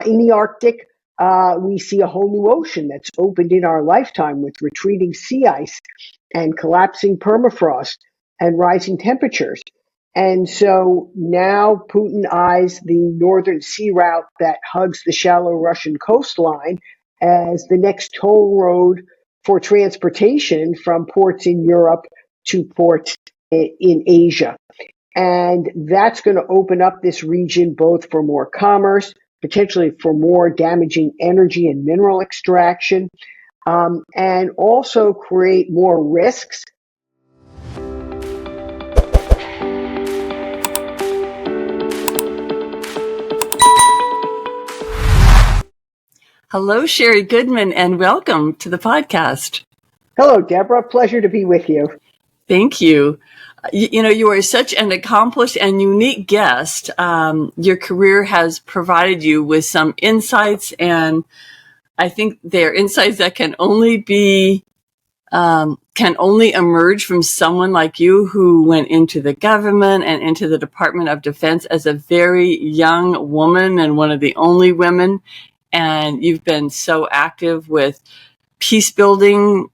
In the Arctic, we see a whole new ocean that's opened in our lifetime with retreating sea ice and collapsing permafrost and rising temperatures. And so now Putin eyes the northern sea route that hugs the shallow Russian coastline as the next toll road for transportation from ports in Europe to ports in Asia. And that's going to open up this region both for more commerce, potentially for more damaging energy and mineral extraction, and also create more risks. Hello, Sherri Goodman, and welcome to the podcast. Hello, Deborah. Pleasure to be with you. Thank you. You are such an accomplished and unique guest. Your career has provided you with some insights, and I think they're insights that can only emerge from someone like you who went into the government and into the Department of Defense as a very young woman and one of the only women. And you've been so active with peacebuilding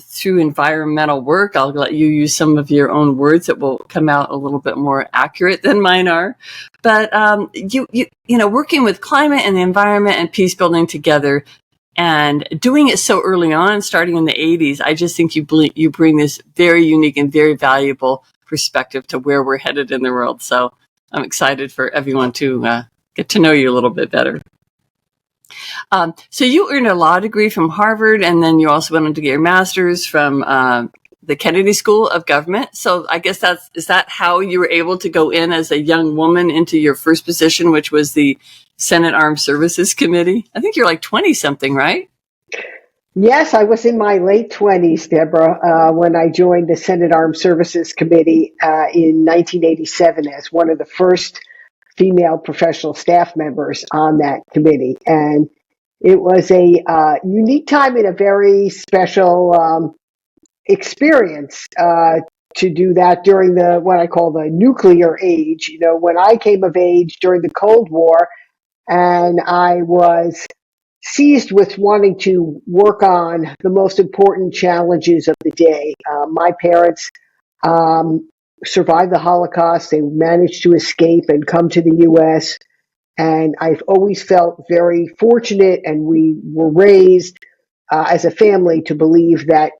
through environmental work. I'll let you use some of your own words that will come out a little bit more accurate than mine are. But working with climate and the environment and peacebuilding together and doing it so early on, starting in the 80s, I just think you bring this very unique and very valuable perspective to where we're headed in the world. So I'm excited for everyone to get to know you a little bit better. So you earned a law degree from Harvard, and then you also went on to get your master's from the Kennedy School of Government. So I guess is that how you were able to go in as a young woman into your first position, which was the Senate Armed Services Committee? I think you're like 20-something, right? Yes, I was in my late 20s, Deborah, when I joined the Senate Armed Services Committee in 1987 as one of the first female professional staff members on that committee. And it was a unique time and a very special experience to do that during what I call the nuclear age. When I came of age during the Cold War, and I was seized with wanting to work on the most important challenges of the day. My parents survived the Holocaust. They managed to escape and come to the U.S., and I've always felt very fortunate, and we were raised as a family to believe that,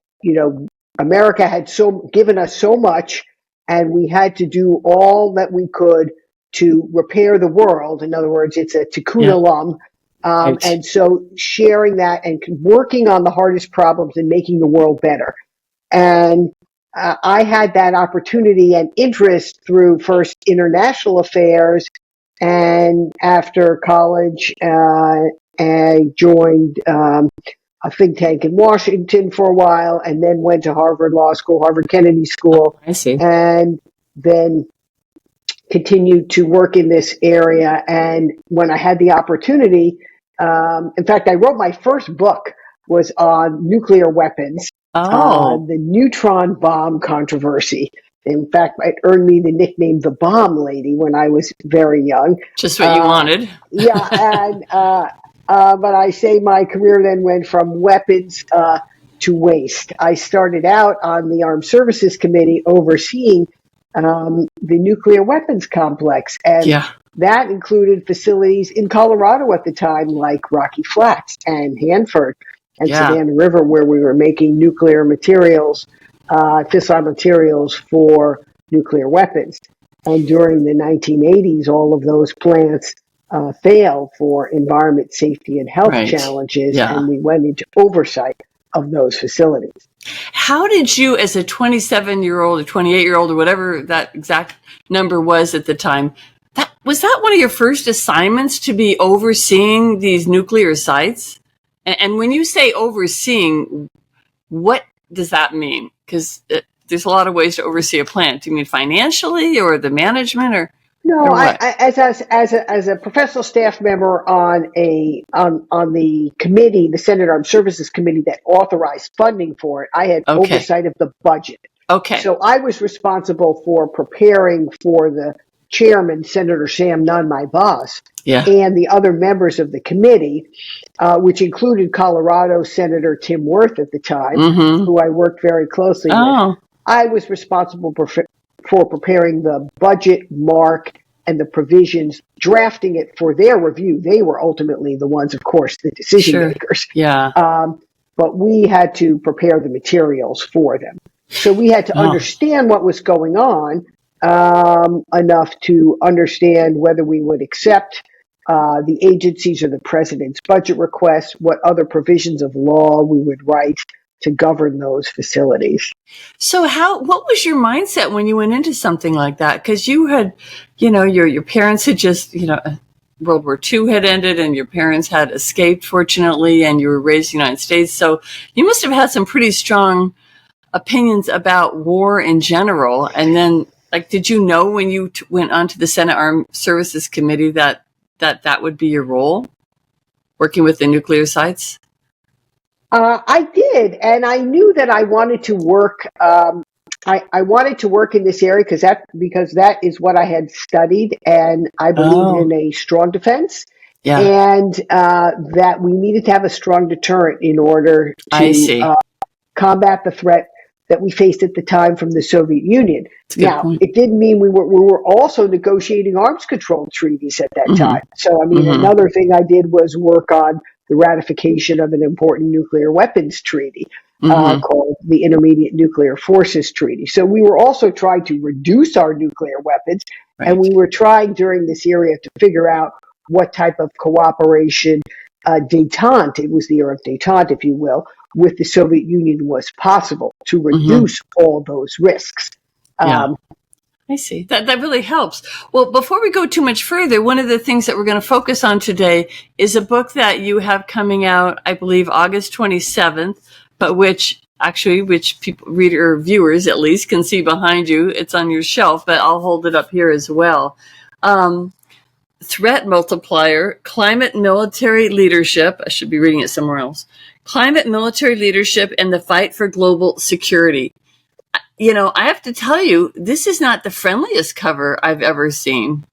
America had given us so much, and we had to do all that we could to repair the world. In other words, it's a tikkun olam. Right. And so sharing that and working on the hardest problems and making the world better. And I had that opportunity and interest through first international affairs, and after college, I joined a think tank in Washington for a while, and then went to Harvard Law School, Harvard Kennedy School. I see. And then continued to work in this area. And when I had the opportunity, in fact, I wrote my first book was on nuclear weapons, the neutron bomb controversy. In fact, it earned me the nickname the Bomb Lady when I was very young. Just what you wanted. And but I say my career then went from weapons to waste. I started out on the Armed Services Committee overseeing the nuclear weapons complex, and that included facilities in Colorado at the time, like Rocky Flats and Hanford and Savannah River, where we were making nuclear materials, fissile materials for nuclear weapons. And during the 1980s, all of those plants failed for environment, safety, and health challenges, and we went into oversight of those facilities. How did you, as a 27-year-old or 28-year-old or whatever that exact number was at the time, was that one of your first assignments to be overseeing these nuclear sites? And when you say overseeing, what does that mean? Because there's a lot of ways to oversee a plant. Do you mean financially or the management or? No, as a professional staff member on the committee, the Senate Armed Services Committee that authorized funding for it, I had oversight of the budget. Okay. So I was responsible for preparing for the chairman, Senator Sam Nunn, my boss, Yeah. and the other members of the committee, which included Colorado Senator Tim Wirth at the time, who I worked very closely with. I was responsible for preparing the budget, mark, and the provisions, drafting it for their review. They were ultimately the ones, of course, the decision makers. Yeah. But we had to prepare the materials for them. So we had to understand what was going on enough to understand whether we would accept the agencies or the president's budget requests, what other provisions of law we would write to govern those facilities. So what was your mindset when you went into something like that? Because you had, your parents had just, World War II had ended and your parents had escaped, fortunately, and you were raised in the United States. So you must have had some pretty strong opinions about war in general. And then, did you know when you went onto the Senate Armed Services Committee that would be your role, working with the nuclear sites? I did, and I knew that I wanted to work. I wanted to work in this area because that is what I had studied, and I believed in a strong defense, and that we needed to have a strong deterrent in order to combat the threat that we faced at the time from the Soviet Union. Now, it didn't mean we were also negotiating arms control treaties at that time. So, another thing I did was work on the ratification of an important nuclear weapons treaty called the Intermediate Nuclear Forces Treaty. So we were also trying to reduce our nuclear weapons, and we were trying during this era to figure out what type of cooperation détente, it was the era of détente, if you will, with the Soviet Union was possible to reduce all those risks. I see. That really helps. Well, before we go too much further, one of the things that we're going to focus on today is a book that you have coming out, I believe, August 27th, but which people, viewers at least, can see behind you. It's on your shelf, but I'll hold it up here as well. Threat Multiplier, Climate Military Leadership. I should be reading it somewhere else. Climate Military Leadership and the Fight for Global Security. I have to tell you, this is not the friendliest cover I've ever seen.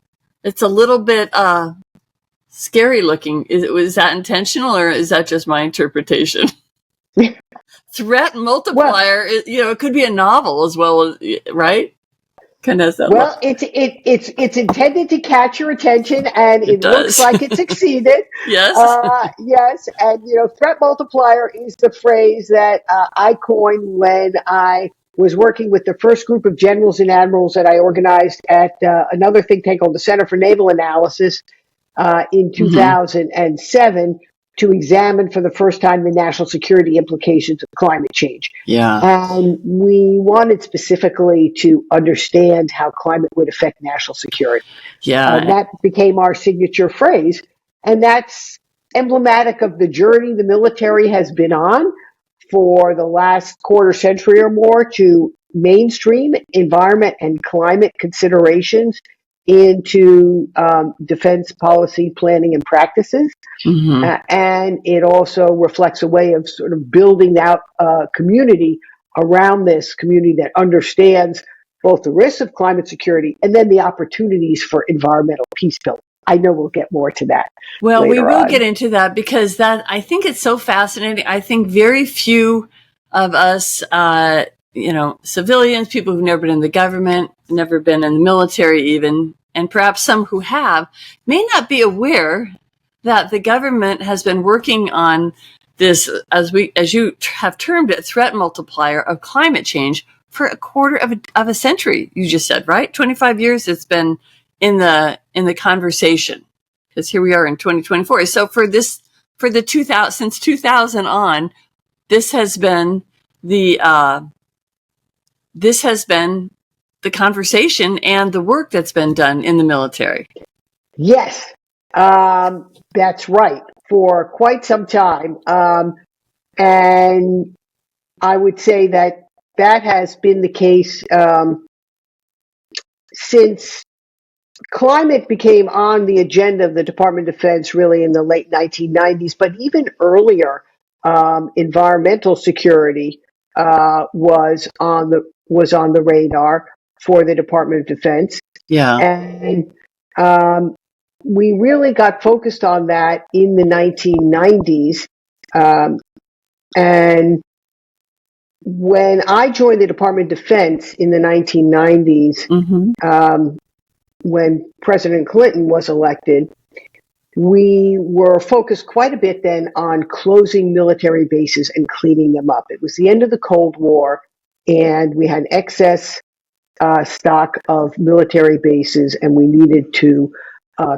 It's a little bit scary looking. Was that intentional, or is that just my interpretation? Threat Multiplier, it could be a novel as well as, right? Kind of that well, it's intended to catch your attention, and it looks like it succeeded. Yes. Yes, and threat multiplier is the phrase that I coined when I was working with the first group of generals and admirals that I organized at another think tank called the Center for Naval Analysis in 2007 to examine for the first time the national security implications of climate change. And we wanted specifically to understand how climate would affect national security. That became our signature phrase, and that's emblematic of the journey the military has been on for the last quarter century or more to mainstream environment and climate considerations into defense policy planning and practices. And it also reflects a way of sort of building out a community around this community that understands both the risks of climate security and then the opportunities for environmental peace building. I know we'll get more to that. Well, we will get into that because I think it's so fascinating. I think very few of us, civilians, people who've never been in the government, never been in the military even, and perhaps some who have, may not be aware that the government has been working on this, as you have termed it, threat multiplier of climate change for a quarter of a century. You just said, right? 25 years it's been in the conversation, because here we are in 2024. So since 2000 on, this has been the conversation and the work that's been done in the military. Yes, that's right, for quite some time. And I would say that has been the case since climate became on the agenda of the Department of Defense really in the late 1990s, but even earlier, environmental security was on the radar for the Department of Defense. Yeah. And we really got focused on that in the 1990s. And when I joined the Department of Defense in the 1990s, when President Clinton was elected, we were focused quite a bit then on closing military bases and cleaning them up. It was the end of the Cold War, and we had excess stock of military bases, and we needed to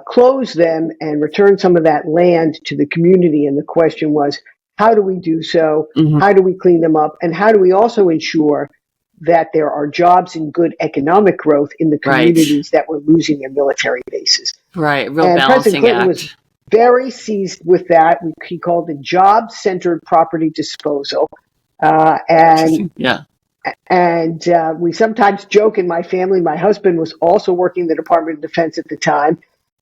close them and return some of that land to the community. And the question was, how do we do so? How do we clean them up? And how do we also ensure that there are jobs and good economic growth in the communities that were losing their military bases? Right. Real And President balancing Clinton act. was very seized with that. He called it job-centered property disposal. And Yeah. And we sometimes joke in my family, my husband was also working in the Department of Defense at the time.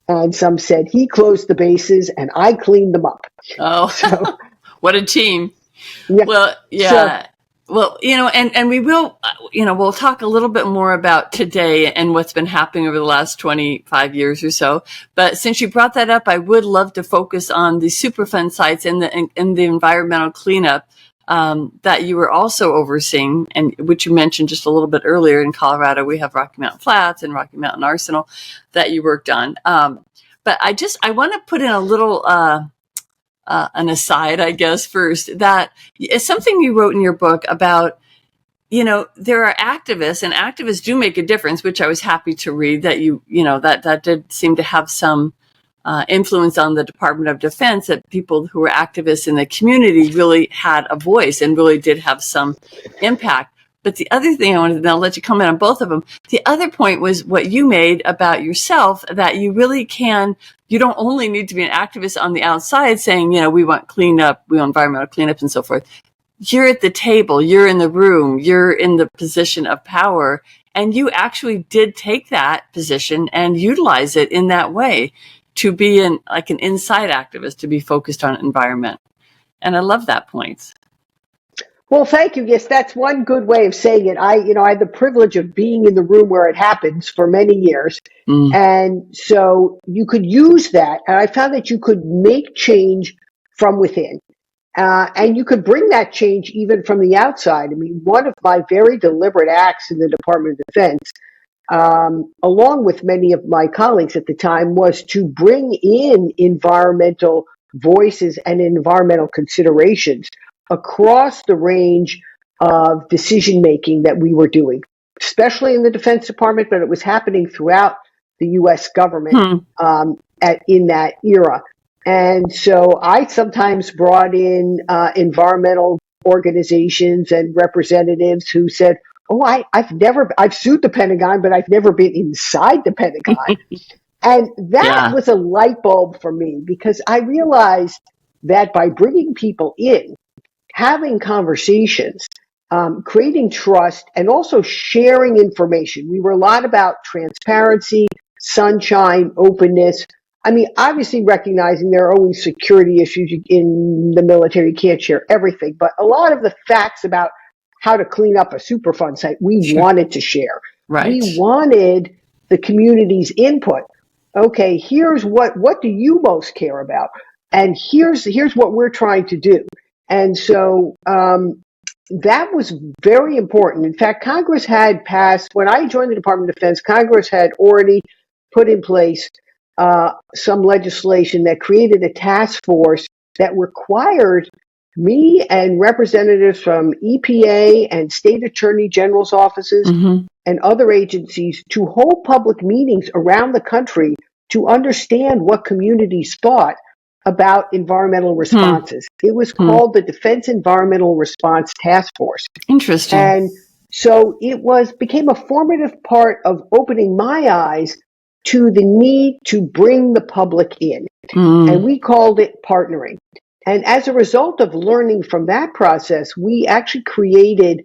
And some said he closed the bases and I cleaned them up. Oh, So, what a team. yeah. Well, yeah. So, Well, and we will, we'll talk a little bit more about today and what's been happening over the last 25 years or so. But since you brought that up, I would love to focus on the Superfund sites and the environmental cleanup that you were also overseeing, and which you mentioned just a little bit earlier. In Colorado, we have Rocky Mountain Flats and Rocky Mountain Arsenal that you worked on. But I want to put in a little an aside, I guess, first, that it's something you wrote in your book about, there are activists, and activists do make a difference, which I was happy to read that that did seem to have some influence on the Department of Defense, that people who were activists in the community really had a voice and really did have some impact. But the other thing I wanted to, I'll let you comment on both of them. The other point was what you made about yourself, that you really you don't only need to be an activist on the outside saying, we want cleanup, we want environmental cleanup and so forth. You're at the table, you're in the room, you're in the position of power, and you actually did take that position and utilize it in that way to be an inside activist, to be focused on environment. And I love that point. well, thank you. Yes, that's one good way of saying it. I had the privilege of being in the room where it happens for many years. And so you could use that. And I found that you could make change from within. And you could bring that change even from the outside. I mean, one of my very deliberate acts in the Department of Defense, along with many of my colleagues at the time, was to bring in environmental voices and environmental considerations across the range of decision making that we were doing, especially in the Defense Department, but it was happening throughout the U.S. government in that era. And so I sometimes brought in environmental organizations and representatives who said, oh, I've sued the Pentagon, but I've never been inside the Pentagon. And that was a light bulb for me, because I realized that by bringing people in, having conversations, creating trust, and also sharing information. We were a lot about transparency, sunshine, openness. I mean, obviously recognizing there are always security issues in the military. You can't share everything, but a lot of the facts about how to clean up a Superfund site, we wanted to share. Right. We wanted the community's input. Okay, here's what do you most care about? And here's what we're trying to do. And so that was very important. In fact, Congress had passed, when I joined the Department of Defense, Congress had already put in place some legislation that created a task force that required me and representatives from EPA and state attorney general's offices and other agencies to hold public meetings around the country to understand what communities thought about environmental responses. It was called the Defense Environmental Response Task Force. Interesting. And so it became a formative part of opening my eyes to the need to bring the public in. And we called it partnering. And as a result of learning from that process, we actually created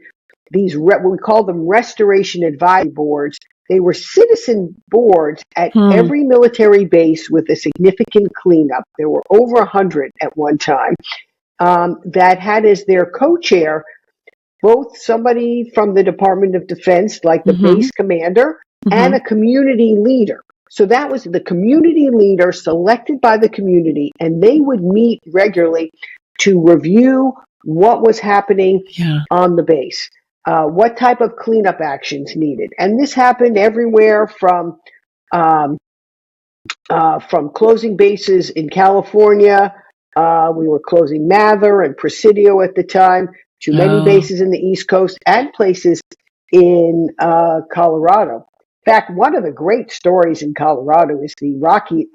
these, what we call them restoration advisory boards. They were citizen boards at every military base with a significant cleanup. There were over 100 at one time that had as their co-chair both somebody from the Department of Defense, like the base commander, and a community leader. So that was the community leader selected by the community, and they would meet regularly to review what was happening on the base, what type of cleanup actions needed. And this happened everywhere from closing bases in California. We were closing Mather and Presidio at the time, to many bases in the East Coast and places in Colorado. In fact, one of the great stories in Colorado is the Rocky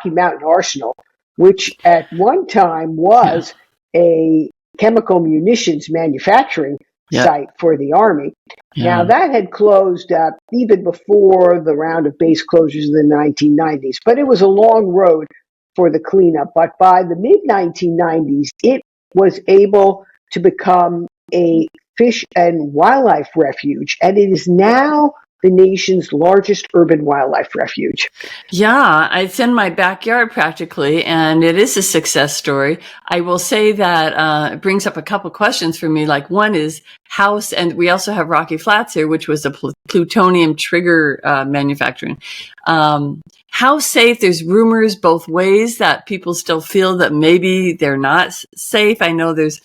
Mountain Arsenal, which at one time was a chemical munitions manufacturing site for the Army. Now, that had closed even before the round of base closures in the 1990s, but it was a long road for the cleanup. But by the mid-1990s, it was able to become a fish and wildlife refuge, and it is now the nation's largest urban wildlife refuge. Yeah, it's in my backyard practically, and it is a success story. I will say that it brings up a couple questions for me. Like, one is House, and we also have Rocky Flats here, which was a plutonium trigger manufacturing. How safe? There's rumors both ways that people still feel that maybe they're not safe. I know there's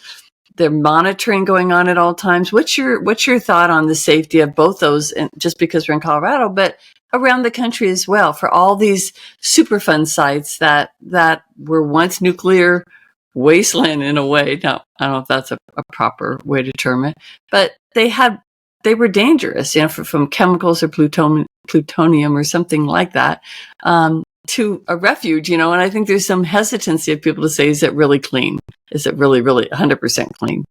monitoring going on at all times. What's your thought on the safety of both those? And just because we're in Colorado, but around the country as well, for all these Superfund sites that were once nuclear wasteland in a way. Now, I don't know if that's a proper way to term it, but they were dangerous, from chemicals or plutonium or something like that, to a refuge, and I think there's some hesitancy of people to say, is it really clean? Is it really, really 100% clean?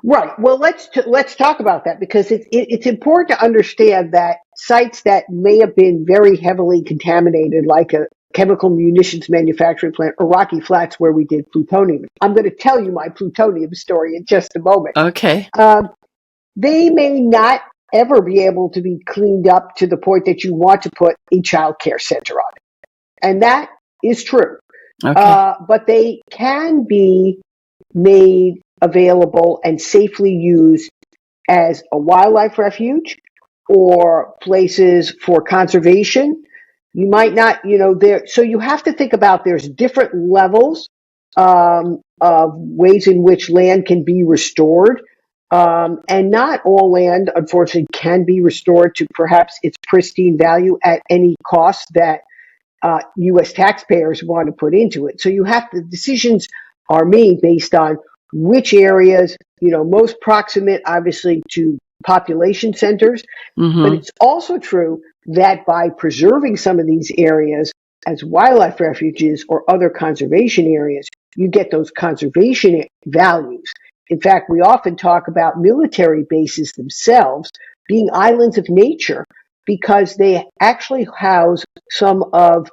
Right. Well, let's talk about that, because it's important to understand that sites that may have been very heavily contaminated, like a chemical munitions manufacturing plant or Rocky Flats where we did plutonium. I'm going to tell you my plutonium story in just a moment. Okay. They may not ever be able to be cleaned up to the point that you want to put a child care center on it. And that is true. Okay. But they can be made available and safely used as a wildlife refuge or places for conservation. You might not, so you have to think about there's different levels of ways in which land can be restored. And not all land, unfortunately, can be restored to perhaps its pristine value at any cost that U.S. taxpayers want to put into it. So the decisions are made based on which areas, most proximate, obviously, to population centers. Mm-hmm. But it's also true that by preserving some of these areas as wildlife refuges or other conservation areas, you get those conservation values. In fact, we often talk about military bases themselves being islands of nature because they actually house some of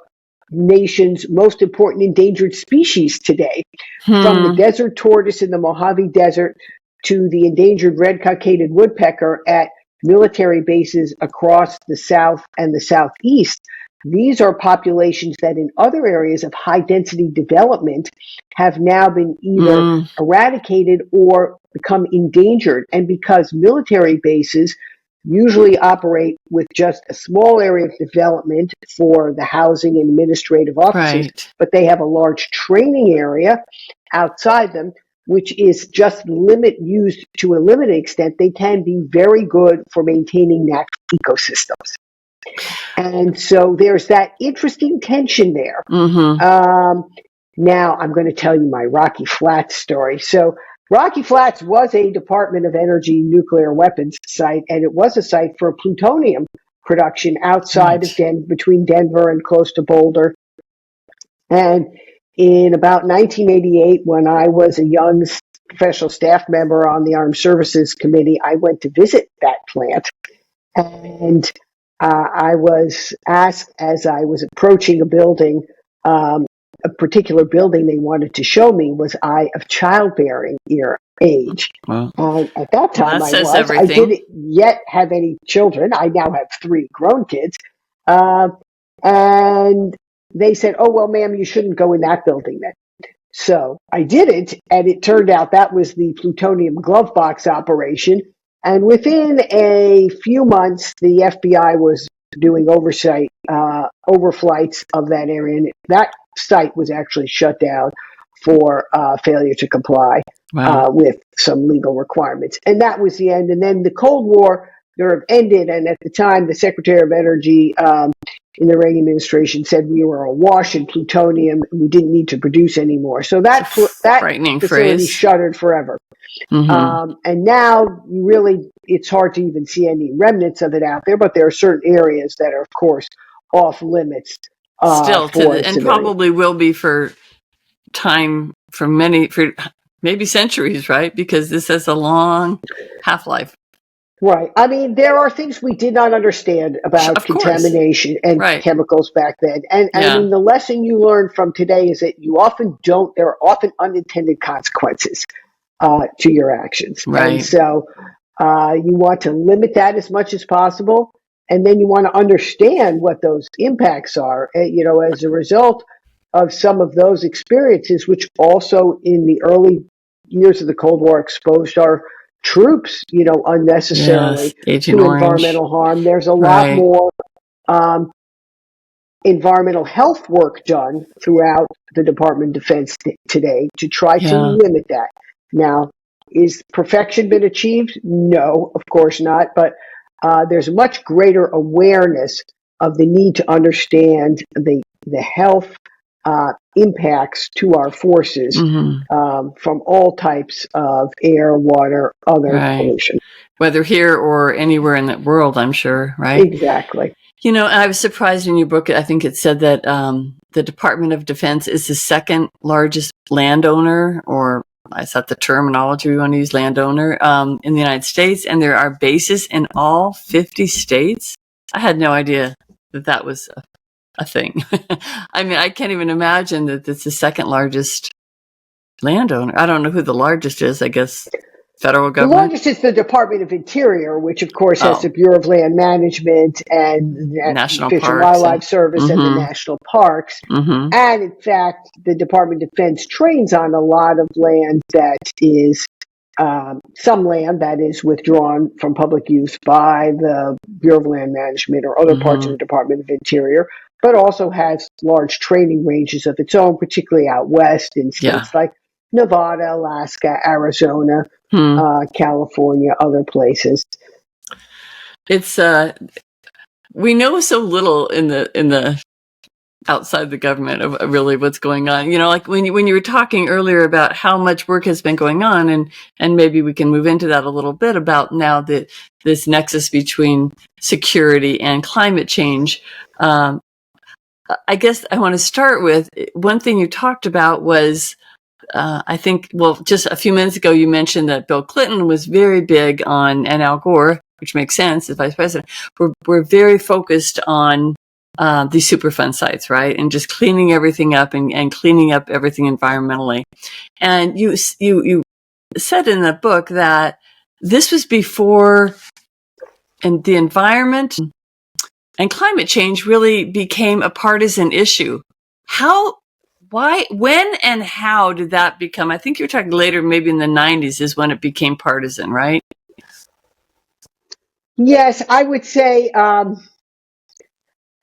nation's most important endangered species today, from the desert tortoise in the Mojave Desert to the endangered red-cockaded woodpecker at military bases across the South and the Southeast. These are populations that in other areas of high-density development have now been either eradicated or become endangered. And because military bases usually operate with just a small area of development for the housing and administrative offices, but they have a large training area outside them, which is just used to a limited extent, they can be very good for maintaining natural ecosystems. And so there's that interesting tension there. Mm-hmm. Now I'm going to tell you my Rocky Flats story. So Rocky Flats was a Department of Energy nuclear weapons site, and it was a site for plutonium production outside of between Denver and close to Boulder. And in about 1988, when I was a young professional staff member on the Armed Services Committee, I went to visit that plant. And I was asked, as I was approaching a building, a particular building they wanted to show me was I of childbearing age. Wow. At that time, I didn't yet have any children. I now have 3 grown kids. And they said, oh, well, ma'am, you shouldn't go in that building then. So I didn't, and it turned out that was the plutonium glove box operation. And within a few months, the FBI was doing overflights of that area, and that site was actually shut down for failure to comply Wow. with some legal requirements. And that was the end. And then the Cold War sort of ended, and at the time, the Secretary of Energy in the Reagan administration said we were awash in plutonium and we didn't need to produce anymore. So that Frightening facility phrase. shuttered forever. Mm-hmm. And now it's hard to even see any remnants of it out there, but there are certain areas that are, of course, off limits Still for and civilians. probably will be for maybe centuries, right? Because this has a long half-life. Right. I mean, there are things we did not understand about Of course. contamination and Right. chemicals back then. And I Yeah. mean, the lesson you learn from today is that there are often unintended consequences to your actions. Right. And so you want to limit that as much as possible. And then you want to understand what those impacts are, as a result of some of those experiences, which also in the early years of the Cold War exposed our troops, unnecessarily Yes, to environmental harm. There's a lot more environmental health work done throughout the Department of Defense today to try to limit that. Now, is perfection been achieved? No, of course not. But there's much greater awareness of the need to understand the health impacts to our forces from all types of air, water, other pollution. Whether here or anywhere in the world, I'm sure, right? Exactly. I was surprised in your book. I think it said that the Department of Defense is the second largest landowner, or I thought the terminology we want to use, landowner, in the United States, and there are bases in all 50 states. I had no idea that was a thing. I mean, I can't even imagine that it's the second largest landowner. I don't know who the largest is, I guess. Federal government? The largest is the Department of Interior, which of course has the Bureau of Land Management and National Fish and Parks Wildlife Service and the national parks. And in fact, the Department of Defense trains on a lot of land that is some land that is withdrawn from public use by the Bureau of Land Management or other parts of the Department of Interior, but also has large training ranges of its own, particularly out west in states like Nevada, Alaska, Arizona, California, other places. It's we know so little in the outside the government of really what's going on. Like when you were talking earlier about how much work has been going on, and maybe we can move into that a little bit about now that this nexus between security and climate change. I guess I want to start with one thing you talked about was. I think, just a few minutes ago, you mentioned that Bill Clinton was very big on, and Al Gore, which makes sense, as vice president, we're very focused on these Superfund sites, right? And just cleaning everything up and cleaning up everything environmentally. And you said in the book that this was before and the environment and climate change really became a partisan issue. Why, when and how did that become? I think you were talking later, maybe in the 90s is when it became partisan, right? Yes, I would say,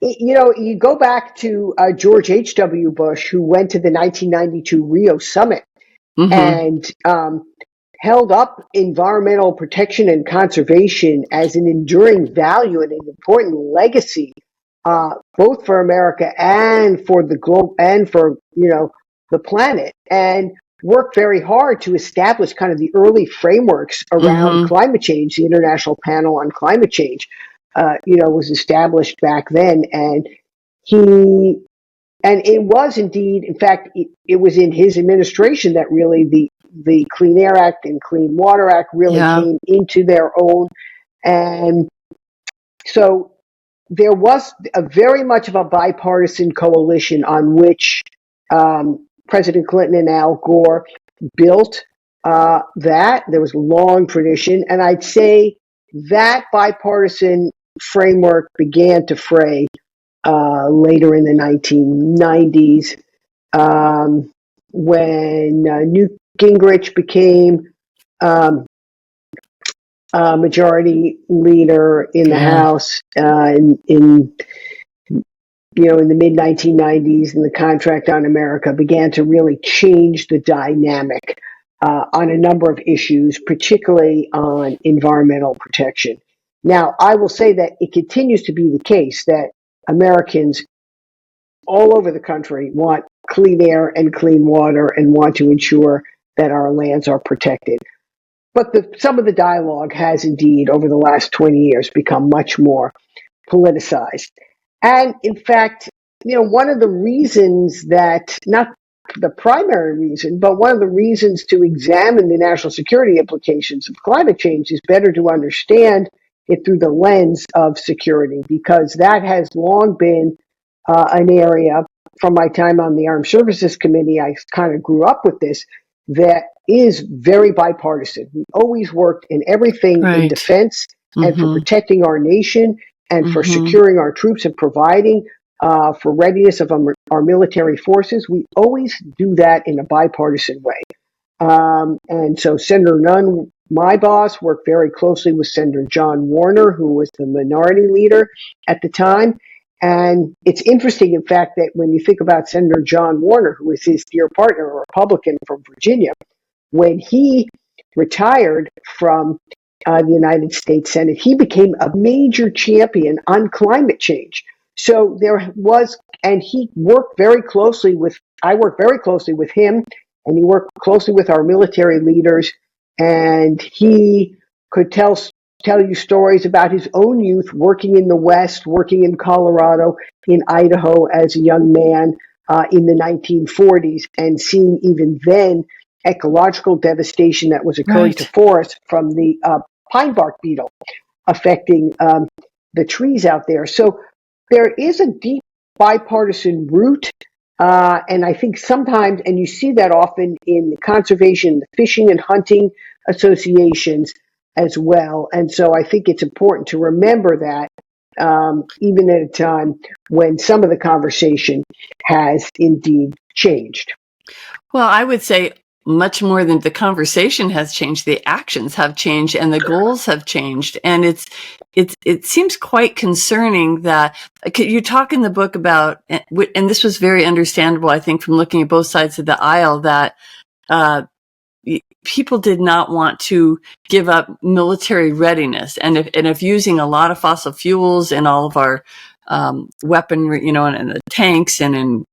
you go back to George H.W. Bush, who went to the 1992 Rio summit and held up environmental protection and conservation as an enduring value and an important legacy. Both for America and for the globe and for, the planet, and worked very hard to establish kind of the early frameworks around climate change. The International Panel on Climate Change, was established back then. And it was indeed, in fact, it was in his administration that really the Clean Air Act and Clean Water Act really came into their own. And so there was a very much of a bipartisan coalition on which President Clinton and Al Gore built that. There was a long tradition. And I'd say that bipartisan framework began to fray later in the 1990s when Newt Gingrich became majority leader in the Yeah. House in the mid 1990s, and the Contract on America began to really change the dynamic on a number of issues, particularly on environmental protection. Now, I will say that it continues to be the case that Americans all over the country want clean air and clean water and want to ensure that our lands are protected. But some of the dialogue has indeed, over the last 20 years, become much more politicized. And in fact, one of the reasons that, not the primary reason, but one of the reasons to examine the national security implications of climate change is better to understand it through the lens of security, because that has long been an area from my time on the Armed Services Committee. I kind of grew up with this, that is very bipartisan. We always worked in everything in Right. defense and for Mm-hmm. protecting our nation and for Mm-hmm. securing our troops and providing for readiness of our military forces. We always do that in a bipartisan way. And so Senator Nunn, my boss, worked very closely with Senator John Warner, who was the minority leader at the time. And it's interesting, in fact, that when you think about Senator John Warner, who was his dear partner, a Republican from Virginia, when he retired from the United States Senate, he became a major champion on climate change. So there was, and he worked very closely with, I worked very closely with him, and he worked closely with our military leaders, and he could tell you stories about his own youth working in the West, working in Colorado, in Idaho as a young man in the 1940s, and seeing even then ecological devastation that was occurring to Right. forests from the pine bark beetle affecting the trees out there. So there is a deep bipartisan root. And I think sometimes, and you see that often in the conservation, the fishing and hunting associations as well. And so I think it's important to remember that even at a time when some of the conversation has indeed changed. Well, I would say much more than the conversation has changed, the actions have changed and the goals have changed. And it seems quite concerning that you talk in the book about, and this was very understandable, I think, from looking at both sides of the aisle, that people did not want to give up military readiness. And if using a lot of fossil fuels in all of our weaponry, and the tanks, and in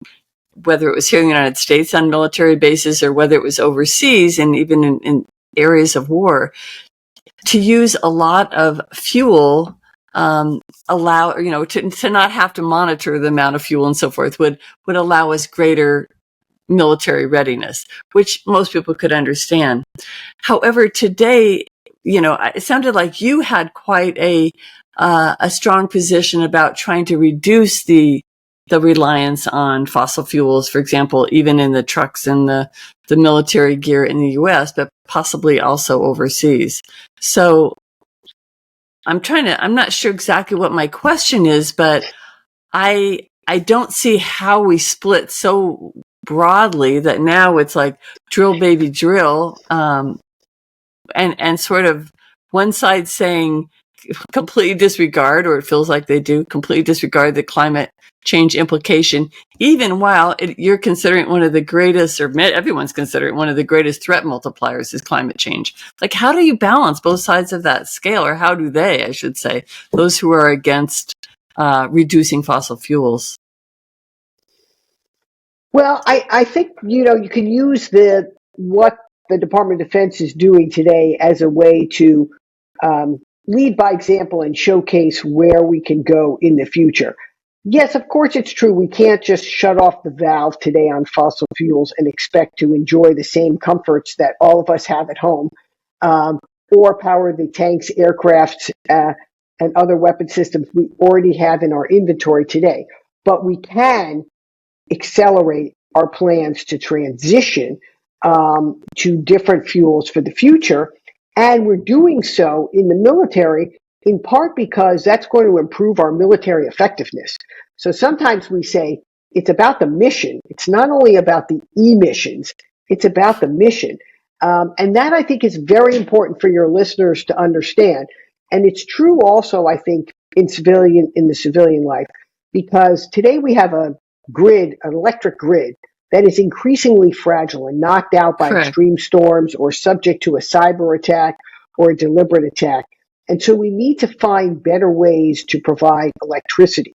whether it was here in the United States on military bases or whether it was overseas, and even in areas of war, to use a lot of fuel, allow, to not have to monitor the amount of fuel and so forth would allow us greater military readiness, which most people could understand. However, today, it sounded like you had quite a strong position about trying to reduce the reliance on fossil fuels, for example, even in the trucks and the military gear in the US, but possibly also overseas. So I'm not sure exactly what my question is, but I don't see how we split so broadly that now it's like drill baby drill, and sort of one side saying completely disregard, or it feels like they do completely disregard the climate change implication, even while you're considering one of the greatest, or everyone's considering one of the greatest threat multipliers is climate change. Like, how do you balance both sides of that scale, or how do they, I should say, those who are against reducing fossil fuels? Well, I think you can use what the Department of Defense is doing today as a way to lead by example and showcase where we can go in the future. Yes, of course it's true. We can't just shut off the valve today on fossil fuels and expect to enjoy the same comforts that all of us have at home, or power the tanks, aircrafts, and other weapon systems we already have in our inventory today. But we can accelerate our plans to transition to different fuels for the future. And we're doing so in the military, in part because that's going to improve our military effectiveness. So sometimes we say it's about the mission. It's not only about the emissions, it's about the mission. And that I think is very important for your listeners to understand. And it's true also, I think, in the civilian life, because today we have an electric grid that is increasingly fragile and knocked out by Correct. extreme storms or subject to a cyber attack or a deliberate attack. And so we need to find better ways to provide electricity.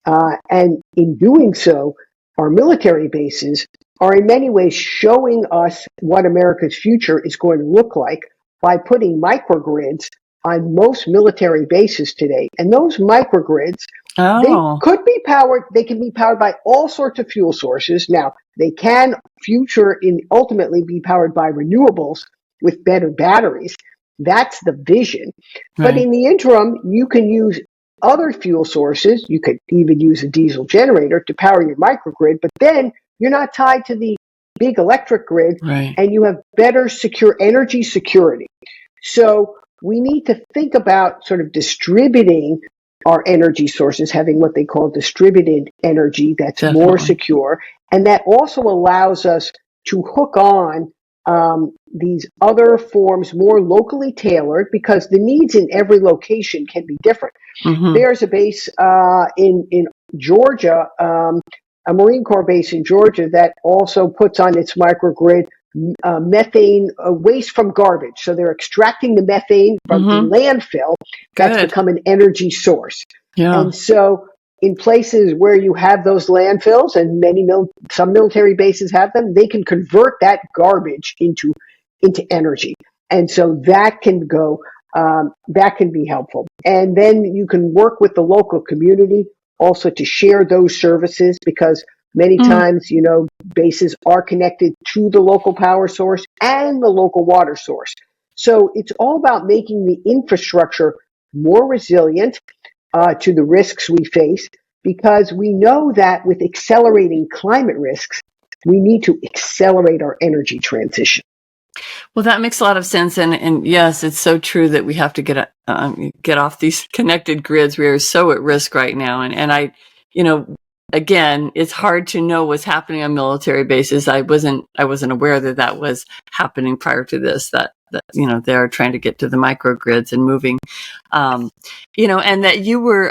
And in doing so, our military bases are in many ways showing us what America's future is going to look like by putting microgrids on most military bases today. And those microgrids, they can be powered by all sorts of fuel sources. Now, they can ultimately be powered by renewables with better batteries. That's the vision. Right. But in the interim, you can use other fuel sources. You could even use a diesel generator to power your microgrid, but then you're not tied to the big electric grid, right. And you have better energy security. So we need to think about sort of distributing our energy sources, having what they call distributed energy that's Definitely. more secure, and that also allows us to hook on these other forms more locally tailored, because the needs in every location can be different. Mm-hmm. There's a base in Georgia, a Marine Corps base in Georgia, that also puts on its microgrid methane waste from garbage. So they're extracting the methane from the landfill. That's become an energy source. Yeah. And so in places where you have those landfills, and some military bases have them, they can convert that garbage into energy. And so that can be helpful. And then you can work with the local community also to share those services, because many times, bases are connected to the local power source and the local water source. So it's all about making the infrastructure more resilient to the risks we face, because we know that with accelerating climate risks, we need to accelerate our energy transition. Well, that makes a lot of sense. And yes, it's so true that we have to get off these connected grids. We are so at risk right now. And I, again, it's hard to know what's happening on military bases. I wasn't aware that was happening prior to this, that they're trying to get to the microgrids and moving, and that you were,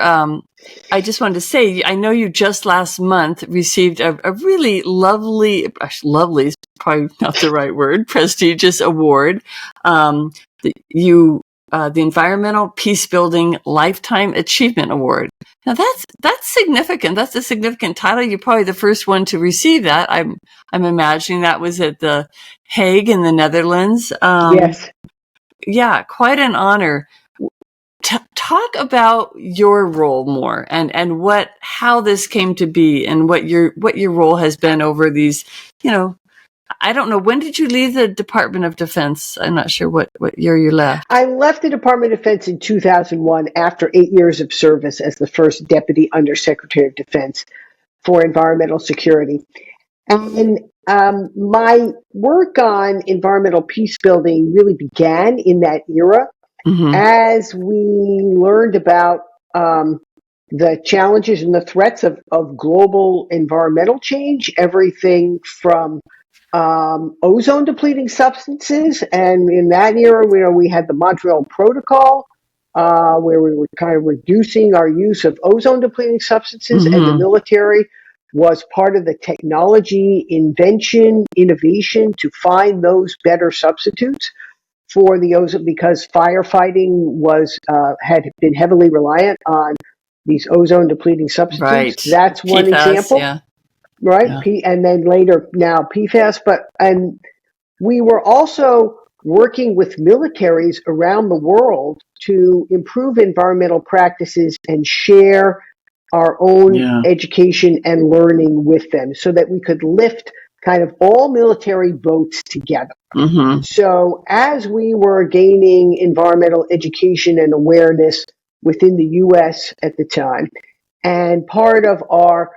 I just wanted to say, I know you just last month received a really lovely is probably not the right word, prestigious award. The Environmental Peacebuilding Lifetime Achievement Award. Now that's significant. That's a significant title. You're probably the first one to receive that. I'm imagining that was at the Hague in the Netherlands. Yes. Yeah, quite an honor. Talk about your role more, and how this came to be, and what your role has been over these, I don't know. When did you leave the Department of Defense? I'm not sure what year you left. I left the Department of Defense in 2001 after 8 years of service as the first Deputy Undersecretary of Defense for Environmental Security. And my work on environmental peacebuilding really began in that era, as we learned about the challenges and the threats of global environmental change, everything from ozone depleting substances. And in that era, we had the Montreal Protocol, where we were kind of reducing our use of ozone depleting substances, and the military was part of the technology innovation to find those better substitutes for the ozone, because firefighting had been heavily reliant on these ozone depleting substitutes. Right. That's one PFAS, example. Yeah. Right. Yeah. And then later now PFAS, and we were also working with militaries around the world to improve environmental practices and share our own education and learning with them, so that we could lift kind of all military boats together. So as we were gaining environmental education and awareness within the U.S. at the time, and part of our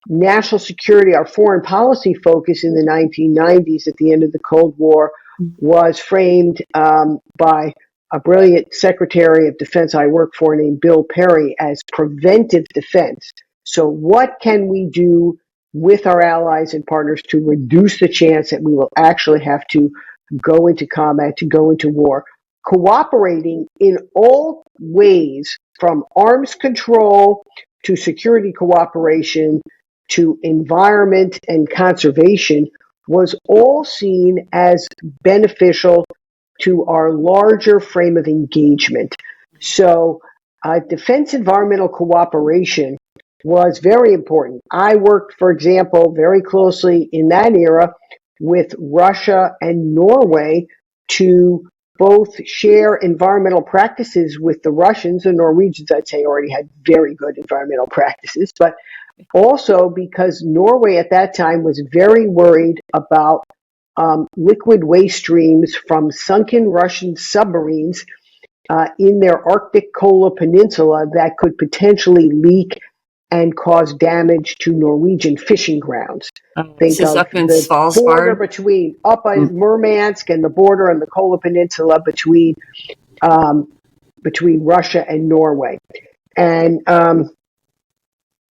national security, our foreign policy focus in the 1990s at the end of the Cold War was framed by a brilliant Secretary of Defense I worked for named Bill Perry as preventive defense. So what can we do with our allies and partners to reduce the chance that we will actually have to go into combat, to go into war, cooperating in all ways from arms control to security cooperation to environment and conservation was all seen as beneficial to our larger frame of engagement. So defense environmental cooperation was very important. I worked, for example, very closely in that era with Russia and Norway to both share environmental practices with the Russians. The Norwegians, I'd say, already had very good environmental practices, but also because Norway at that time was very worried about liquid waste streams from sunken Russian submarines in their Arctic Kola Peninsula that could potentially leak and cause damage to Norwegian fishing grounds. This Think is of up in the border Svalbard. between up in Murmansk and the border on the Kola Peninsula between Russia and Norway, and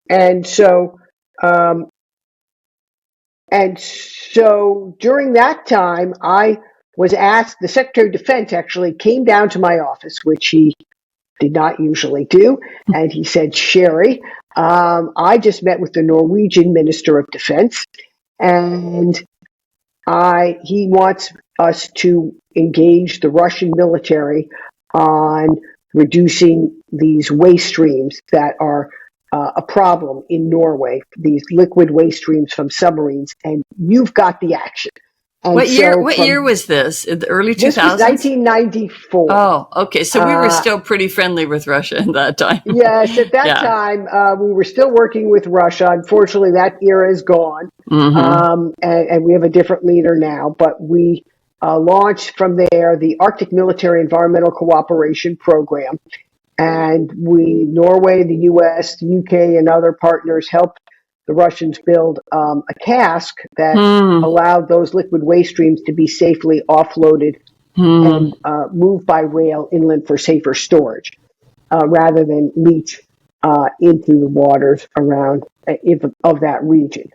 and so um, and so during that time, I was asked. The Secretary of Defense actually came down to my office, which he did not usually do, and he said, "Sherri, I just met with the Norwegian Minister of Defense, and he wants us to engage the Russian military on reducing these waste streams that are a problem in Norway, these liquid waste streams from submarines, and you've got the action." And What year? so What year was this? In the early 2000s? This was 1994. Oh, okay. So we were still pretty friendly with Russia at that time. Yes, at that time, we were still working with Russia. Unfortunately, that era is gone, and we have a different leader now. But we launched from there the Arctic Military Environmental Cooperation Program, and Norway, the U.S., the U.K., and other partners helped the Russians build a cask that allowed those liquid waste streams to be safely offloaded and moved by rail inland for safer storage, rather than leach into the waters around of that region.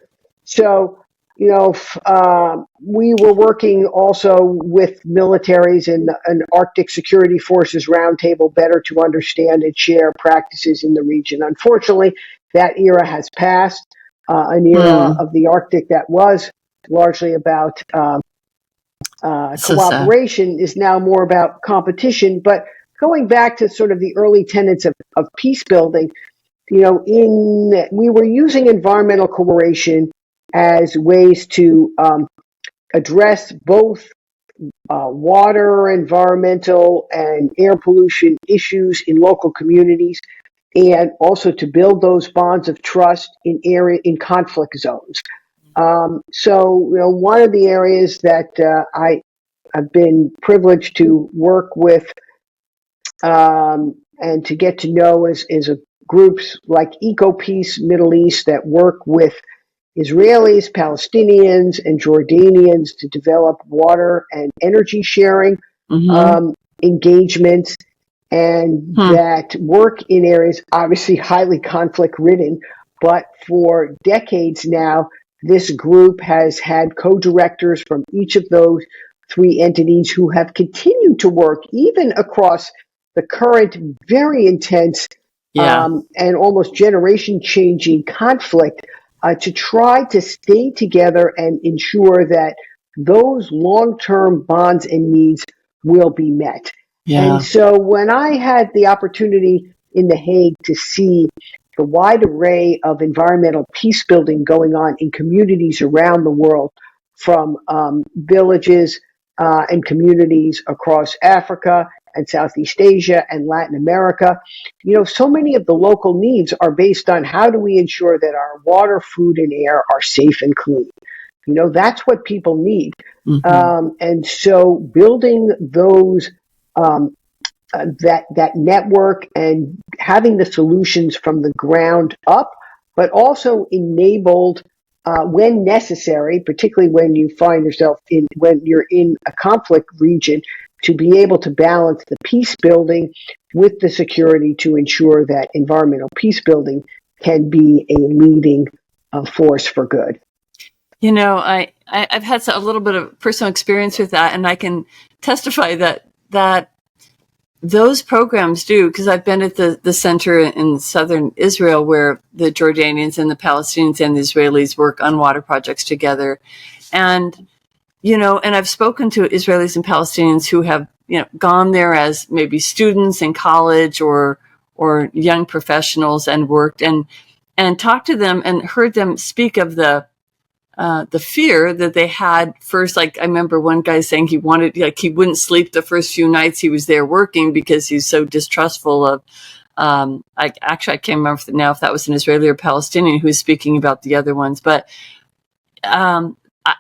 So, we were working also with militaries in an Arctic Security Forces Roundtable better to understand and share practices in the region. Unfortunately, that era has passed. An era of the Arctic that was largely about cooperation is now more about competition. But going back to sort of the early tenets of peace building, we were using environmental cooperation as ways to address both water, environmental, and air pollution issues in local communities, and also to build those bonds of trust in conflict zones. One of the areas that I've been privileged to work with and to get to know is groups like EcoPeace Middle East that work with Israelis, Palestinians, and Jordanians to develop water and energy sharing engagements, and that work in areas obviously highly conflict ridden. But for decades now, this group has had co-directors from each of those three entities who have continued to work even across the current very intense and almost generation-changing conflict to try to stay together and ensure that those long-term bonds and needs will be met. And so when I had the opportunity in The Hague to see the wide array of environmental peace building going on in communities around the world, from villages and communities across Africa and Southeast Asia and Latin America, so many of the local needs are based on how do we ensure that our water, food, and air are safe and clean. That's what people need. And so building those that network and having the solutions from the ground up, but also enabled when necessary, particularly when you find yourself when you're in a conflict region, to be able to balance the peace building with the security to ensure that environmental peace building can be a leading force for good. I've had a little bit of personal experience with that, and I can testify that those programs do, because I've been at the center in southern Israel where the Jordanians and the Palestinians and the Israelis work on water projects together. And, and I've spoken to Israelis and Palestinians who have, gone there as maybe students in college or young professionals and worked and talked to them and heard them speak of the fear that they had first. Like, I remember one guy saying he wouldn't sleep the first few nights he was there working because he's so distrustful of, I can't remember now if that was an Israeli or Palestinian who was speaking about the other ones, but,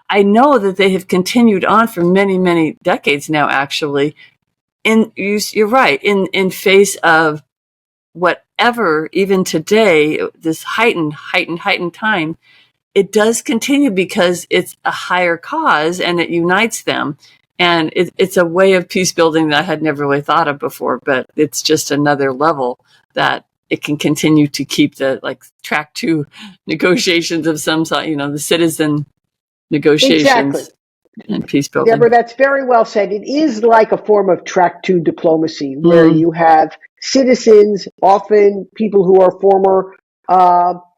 I know that they have continued on for many, many decades now, actually. You're right, in face of whatever, even today, this heightened time, it does continue because it's a higher cause and it unites them. And it's a way of peace building that I had never really thought of before, but it's just another level that it can continue to keep the track 2 negotiations of some sort, the citizen negotiations. Exactly. And peace building. Deborah, that's very well said. It is like a form of track 2 diplomacy where you have citizens, often people who are former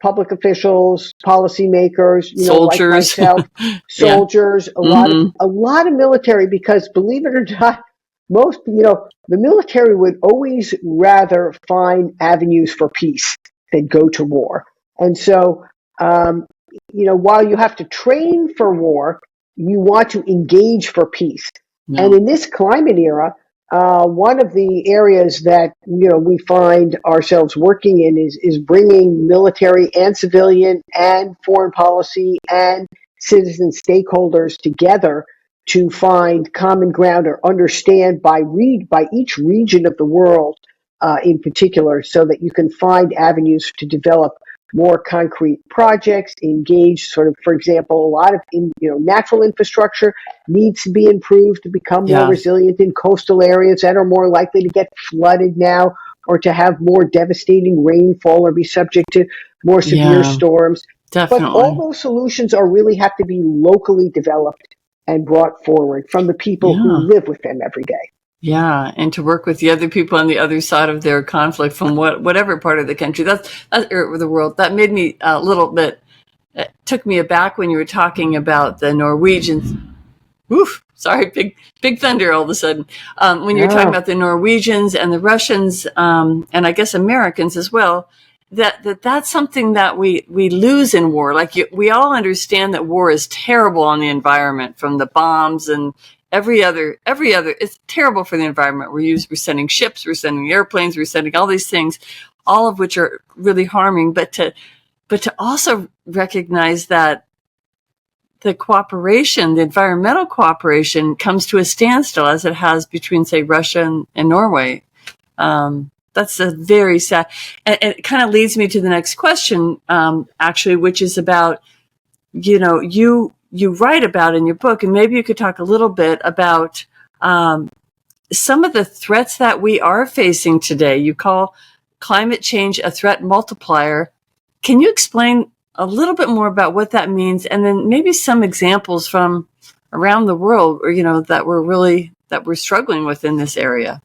public officials, policymakers, soldiers, like myself, soldiers, a lot of military, because believe it or not, most, the military would always rather find avenues for peace than go to war. And so, while you have to train for war, you want to engage for peace. No. And in this climate era, one of the areas that we find ourselves working in is bringing military and civilian and foreign policy and citizen stakeholders together to find common ground or understand by each region of the world in particular, so that you can find avenues to develop more concrete projects, engage sort of, for example, a lot of natural infrastructure needs to be improved to become more resilient in coastal areas that are more likely to get flooded now or to have more devastating rainfall or be subject to more severe storms. Definitely. But all those solutions really have to be locally developed and brought forward from the people who live with them every day. Yeah, and to work with the other people on the other side of their conflict from whatever part of the country, that's or the world. That made me a little bit, it took me aback when you were talking about the Norwegians. Oof, sorry, big thunder all of a sudden. When you're talking about the Norwegians and the Russians, and I guess Americans as well, that's something that we lose in war. Like we all understand that war is terrible on the environment, from the bombs and every other, it's terrible for the environment. We're sending ships, we're sending airplanes, we're sending all these things, all of which are really harming. But to also recognize that the cooperation, the environmental cooperation, comes to a standstill, as it has between, say, Russia and Norway. That's a very sad, and it kind of leads me to the next question, actually, which is about, you write about in your book, and maybe you could talk a little bit about some of the threats that we are facing today. You call climate change a threat multiplier. Can you explain a little bit more about what that means, and then maybe some examples from around the world, or that we're struggling with in this area?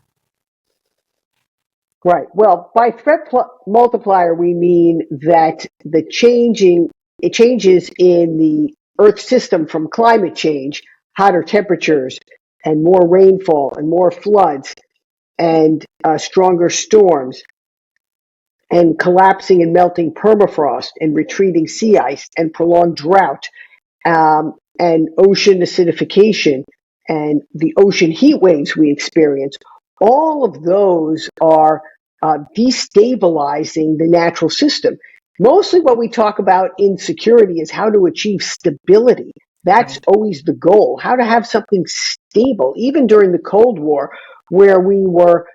Right. Well, by threat multiplier, we mean that the changes in the Earth system from climate change, hotter temperatures and more rainfall and more floods and stronger storms and collapsing and melting permafrost and retreating sea ice and prolonged drought and ocean acidification and the ocean heat waves we experience, all of those are destabilizing the natural system. Mostly what we talk about in security is how to achieve stability. That's always the goal, how to have something stable. Even during the Cold War, where we were,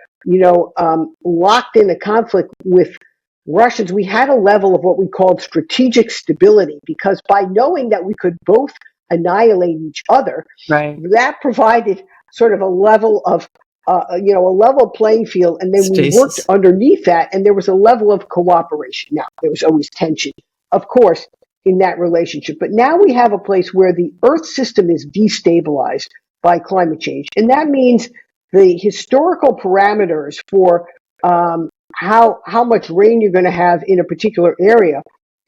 locked in a conflict with Russians, we had a level of what we called strategic stability, because by knowing that we could both annihilate each other, that provided sort of a level of a level playing field, and then we worked underneath that, and there was a level of cooperation. Now, there was always tension. Of course, in that relationship. But now we have a place where the Earth system is destabilized by climate change. And that means the historical parameters for how much rain you're going to have in a particular area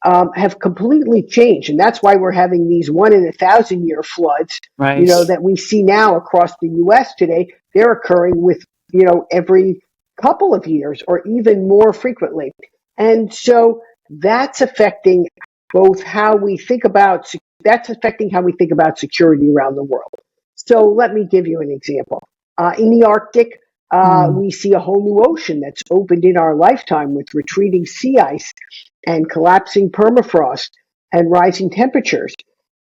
have completely changed. And that's why we're having these 1 in 1,000 year floods, Right. that we see now across the U.S. today. They're occurring with, every couple of years or even more frequently. And so that's affecting both that's affecting how we think about security around the world. So let me give you an example. In the Arctic, we see a whole new ocean that's opened in our lifetime with retreating sea ice and collapsing permafrost and rising temperatures.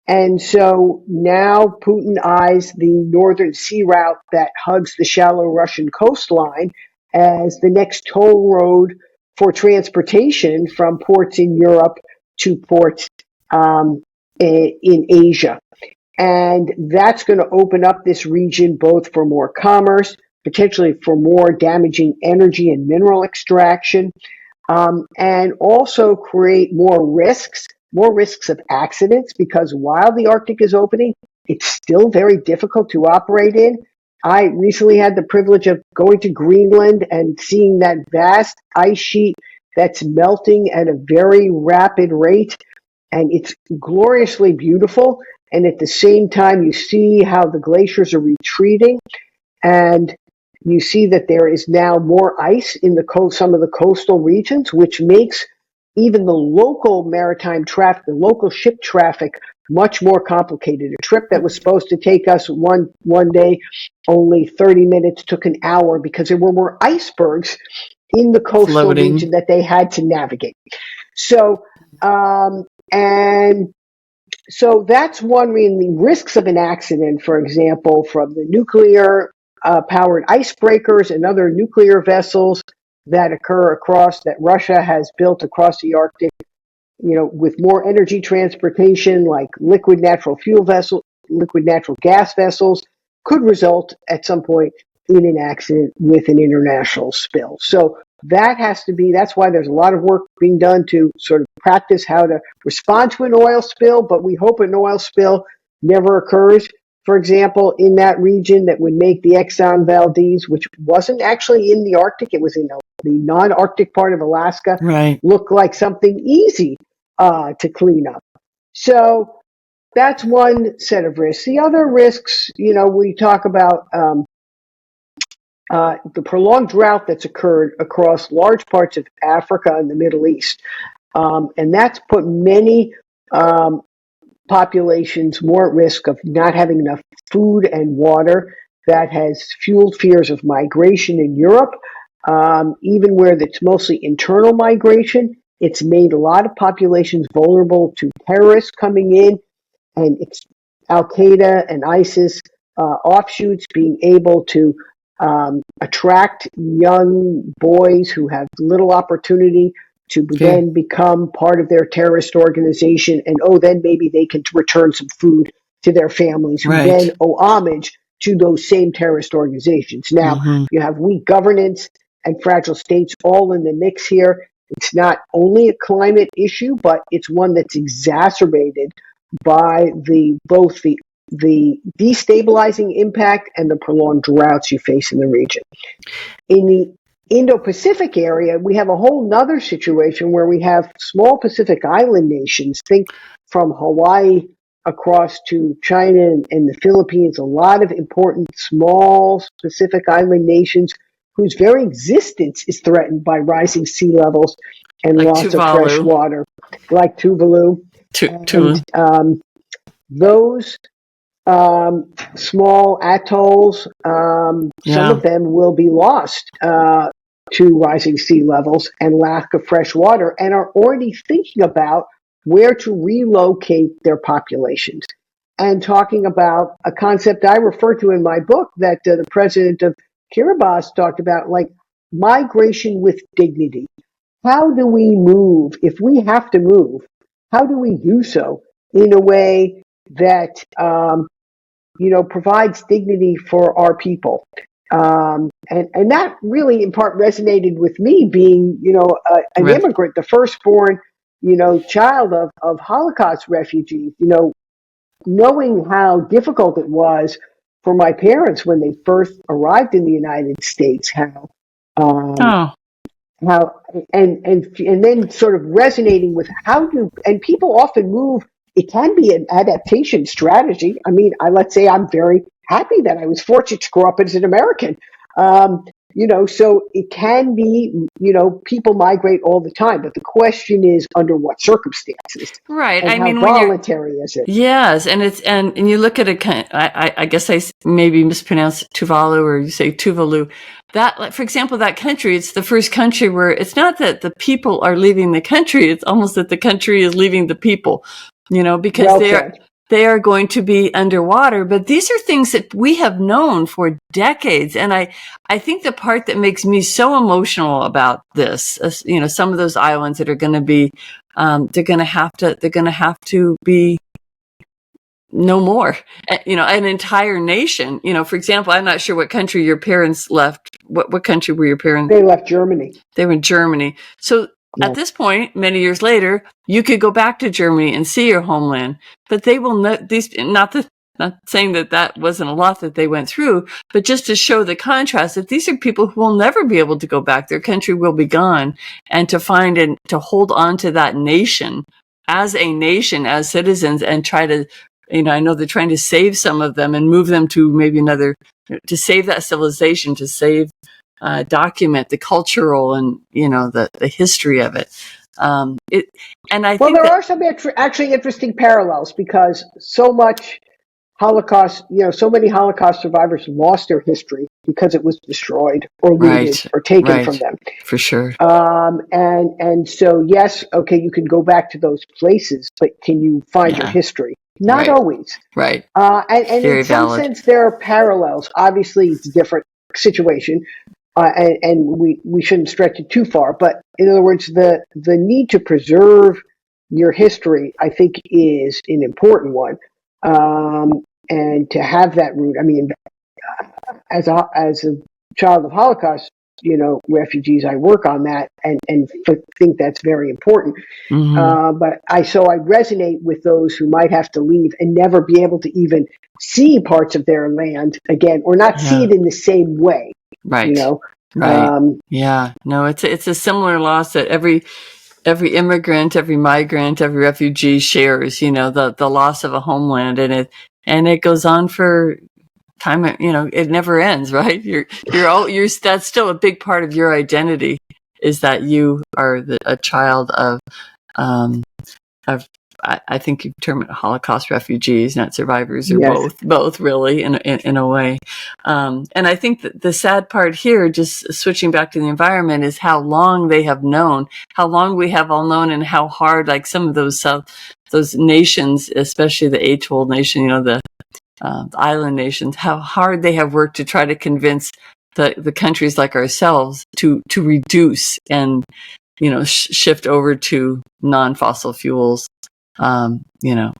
And so now Putin eyes the northern sea route that hugs the shallow Russian coastline as the next toll road for transportation from ports in Europe to ports in Asia. And that's going to open up this region both for more commerce, potentially for more damaging energy and mineral extraction, and also create more risks of accidents, because while the Arctic is opening, it's still very difficult to operate in. I recently had the privilege of going to Greenland and seeing that vast ice sheet that's melting at a very rapid rate, and it's gloriously beautiful. And at the same time, you see how the glaciers are retreating, and you see that there is now more ice in some of the coastal regions, which makes even the local maritime traffic, the local ship traffic, much more complicated. A trip that was supposed to take us one day, only 30 minutes, took an hour because there were more icebergs in the coastal region that they had to navigate. So, so that's one reason. The risks of an accident, for example, from the nuclear powered icebreakers and other nuclear vessels that that Russia has built across the Arctic, with more energy transportation like liquid natural gas vessels, could result at some point in an accident with an international spill. So that's why there's a lot of work being done to sort of practice how to respond to an oil spill, but we hope an oil spill never occurs. For example, in that region that would make the Exxon Valdez, which wasn't actually in the Arctic, it was in the non-Arctic part of Alaska, right, look like something easy to clean up. So that's one set of risks. The other risks, we talk about the prolonged drought that's occurred across large parts of Africa and the Middle East. And that's put many populations more at risk of not having enough food and water. That has fueled fears of migration in Europe. Even where it's mostly internal migration, it's made a lot of populations vulnerable to terrorists coming in, and it's Al-Qaeda and ISIS offshoots being able to attract young boys who have little opportunity to then become part of their terrorist organization, and then maybe they can return some food to their families, who then owe homage to those same terrorist organizations. Now, you have weak governance and fragile states all in the mix here. It's not only a climate issue, but it's one that's exacerbated by both the destabilizing impact and the prolonged droughts you face in the region. In the Indo-Pacific area, we have a whole nother situation where we have small Pacific island nations. Think from Hawaii across to China and the Philippines, a lot of important small Pacific island nations whose very existence is threatened by rising sea levels and loss of fresh water, like Tuvalu. And those small atolls, some of them will be lost to rising sea levels and lack of fresh water, and are already thinking about where to relocate their populations. And talking about a concept I refer to in my book that the president of Kiribati talked about, like migration with dignity. How do we move? If we have to move, how do we do so in a way that provides dignity for our people? And that really in part resonated with me being, an immigrant, the firstborn child of Holocaust refugees, knowing how difficult it was for my parents when they first arrived in the United States, um, Oh, how and then sort of resonating with and people often move. It can be an adaptation strategy. I mean, let's say I'm very happy that I was fortunate to grow up as an American. um, so it can be, people migrate all the time, but the question is under what circumstances right. and I how mean, when you're voluntary is it. yes, and and you look at it kind. I guess maybe mispronounce Tuvalu or you say Tuvalu. That, like, for example, that country, it's the first country where it's not that the people are leaving the country; it's almost that the country is leaving the people. Because Well said. they are going to be underwater. But these are things that we have known for decades, and I think the part that makes me so emotional about this, some of those islands that are going to be, they're going to have to be no more. An entire nation. For example, I'm not sure what country your parents left. What country were your parents? They left Germany. They were in Germany. So Yeah. at this point, many years later, you could go back to Germany and see your homeland, but they will not saying that wasn't a lot that they went through, but just to show the contrast that these are people who will never be able to go back. Their country will be gone, and to find and to hold on to that nation, as citizens, and try to, I know they're trying to save some of them and move them to maybe another, to save that civilization, to save, document the cultural and the history of it. And I Well, think there that are some actually interesting parallels because so much Holocaust, so many Holocaust survivors lost their history because it was destroyed or looted right, or taken from right, them. for sure, And so, yes, okay, you can go back to those places, but can you find your yeah, history? Not right, always. right, And in very some valid. sense, there are parallels. Obviously, it's a different situation, and we shouldn't stretch it too far. But in other words, the need to preserve your history, I think, is an important one. And to have that root, I mean, as a child of Holocaust, refugees, I work on that and think that's very important. Hmm. But I resonate with those who might have to leave and never be able to even see parts of their land again, or not see Yeah, it in the same way. You right, know, right. um, Yeah, no, it's a similar loss that every immigrant, every migrant, every refugee shares. The loss of a homeland, and it goes on for time. It never ends, right? That's still a big part of your identity, is that you are a child um, of I think you term it Holocaust refugees, not survivors, or yes, both really in a way. And I think that the sad part here, just switching back to the environment, is how long they have known, how long we have all known, and how hard, like some of those nations, especially the atoll nation, the island nations, how hard they have worked to try to convince the countries like ourselves to reduce and shift over to non-fossil fuels. um, you know,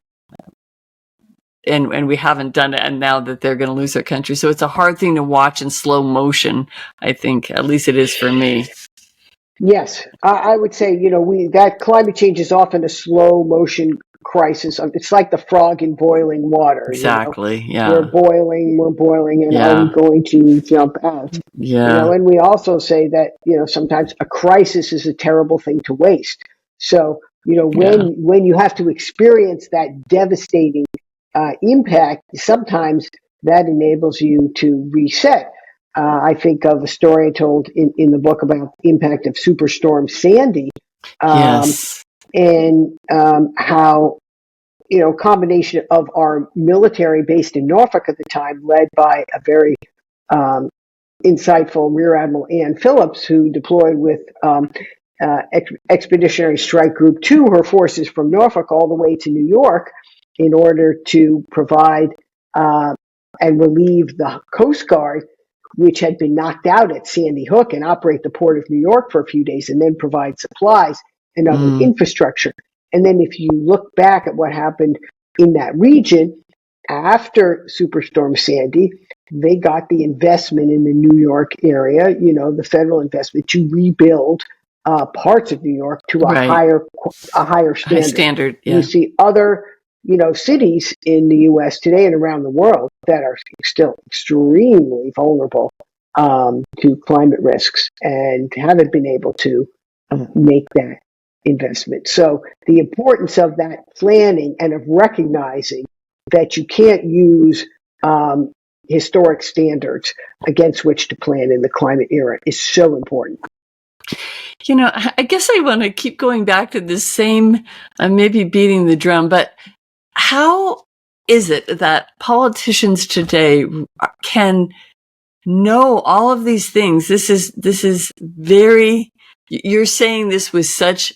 and we haven't done it, and now that they're going to lose their country. So it's a hard thing to watch in slow motion, I think. At least it is for me. yes, I would say that climate change is often a slow motion crisis. It's like the frog in boiling water. Exactly. We're Yeah. boiling, and are we Yeah. going to jump out? Yeah. And we also say that, sometimes a crisis is a terrible thing to waste. So, Yeah. when you have to experience that devastating impact, sometimes that enables you to reset. I think of a story I told in the book about the impact of Superstorm Sandy, um, Yes. and how combination of our military based in Norfolk at the time, led by a very um, insightful Rear Admiral Ann Phillips, who deployed with Expeditionary Strike Group 2, her forces from Norfolk all the way to New York in order to provide uh, and relieve the Coast Guard, which had been knocked out at Sandy Hook, and operate the port of New York for a few days and then provide supplies and other Mm. infrastructure. And then if you look back at what happened in that region after Superstorm Sandy, they got the investment in the New York area, the federal investment to rebuild parts of New York to a Right. higher High standard. standard. You Yeah. see other, cities in the U.S. today and around the world that are still extremely vulnerable to climate risks and haven't been able to make that investment. So the importance of that planning and of recognizing that you can't use historic standards against which to plan in the climate era is so important. I guess I want to keep going back to this same, maybe beating the drum, but how is it that politicians today can know all of these things? This is very, you're saying this with such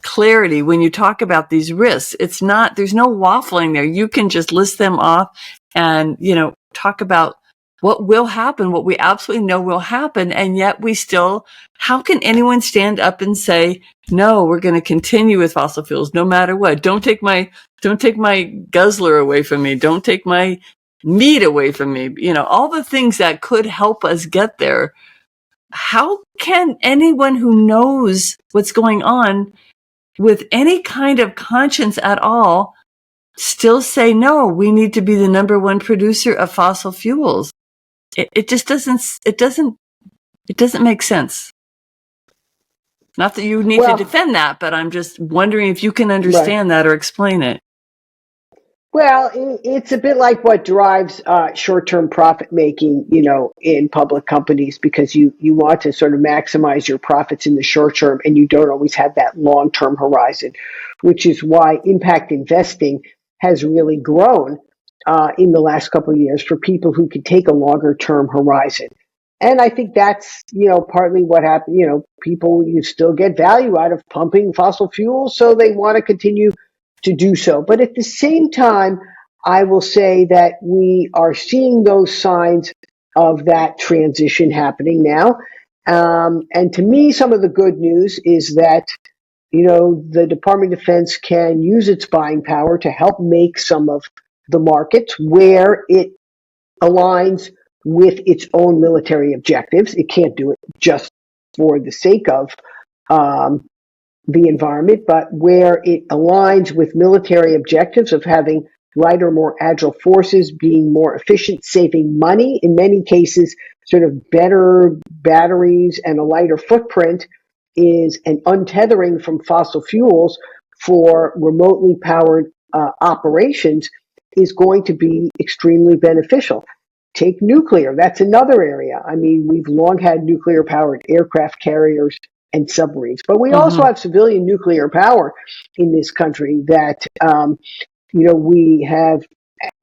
clarity when you talk about these risks. It's not, there's no waffling there. You can just list them off and, talk about what will happen, what we absolutely know will happen. And yet how can anyone stand up and say, no, we're going to continue with fossil fuels no matter what? Don't take my guzzler away from me. Don't take my meat away from me. All the things that could help us get there. How can anyone who knows what's going on with any kind of conscience at all still say, no, we need to be the number one producer of fossil fuels? It just doesn't make sense. Not that you need to defend that, but I'm just wondering if you can understand that or explain it. Well, it's a bit like what drives short-term profit making, in public companies, because you want to sort of maximize your profits in the short term, and you don't always have that long-term horizon, which is why impact investing has really grown in the last couple of years for people who can take a longer-term horizon. And I think that's, partly what happened. People, you still get value out of pumping fossil fuels, so they want to continue to do so. But at the same time, I will say that we are seeing those signs of that transition happening now. And to me, some of the good news is that, the Department of Defense can use its buying power to help make some of the markets where it aligns with its own military objectives. It can't do it just for the sake of the environment, but where it aligns with military objectives of having lighter, more agile forces, being more efficient, saving money, in many cases, sort of better batteries and a lighter footprint is an untethering from fossil fuels for remotely powered operations is going to be extremely beneficial. Take nuclear. That's another area. I mean, we've long had nuclear powered aircraft carriers and submarines, but we also have civilian nuclear power in this country that, we have,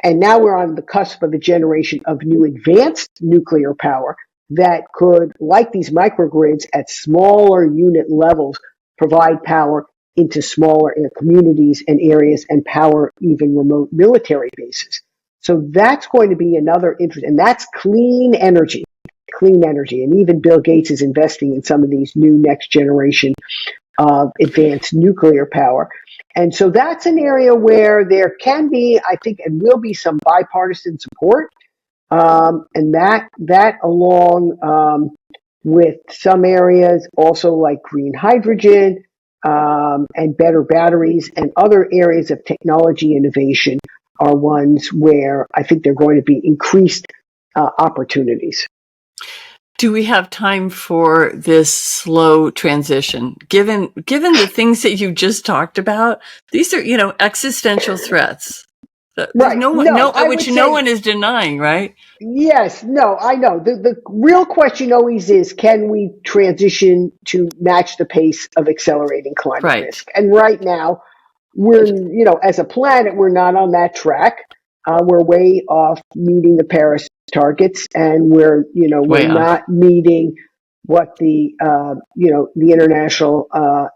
and now we're on the cusp of a generation of new advanced nuclear power that could, like these microgrids at smaller unit levels, provide power into smaller communities and areas and power even remote military bases. So that's going to be another interest, and that's clean energy. And even Bill Gates is investing in some of these new next generation of advanced nuclear power. And so that's an area where there can be, I think, and will be some bipartisan support. And that along with some areas also like green hydrogen and better batteries and other areas of technology innovation are ones where I think there are going to be increased opportunities. Do we have time for this slow transition? Given the things that you just talked about, these are, existential threats. Right. No one is denying, right? Yes. No, I know. The real question always is, can we transition to match the pace of accelerating climate risk? And right now, we're, as a planet, we're not on that track. We're way off meeting the Paris targets, and we're not meeting what the International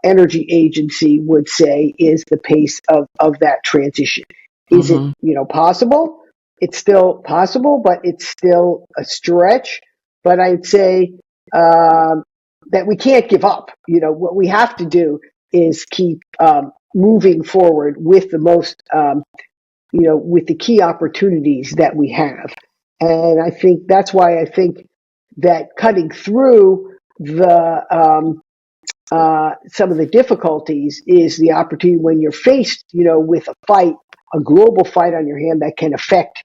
Energy Agency would say is the pace of that transition. Is it, possible? It's still possible, but it's still a stretch. But I'd say that we can't give up. What we have to do is keep moving forward with the most, with the key opportunities that we have. And I think that's why I think that cutting through the some of the difficulties is the opportunity when you're faced, with a global fight on your hand that can affect,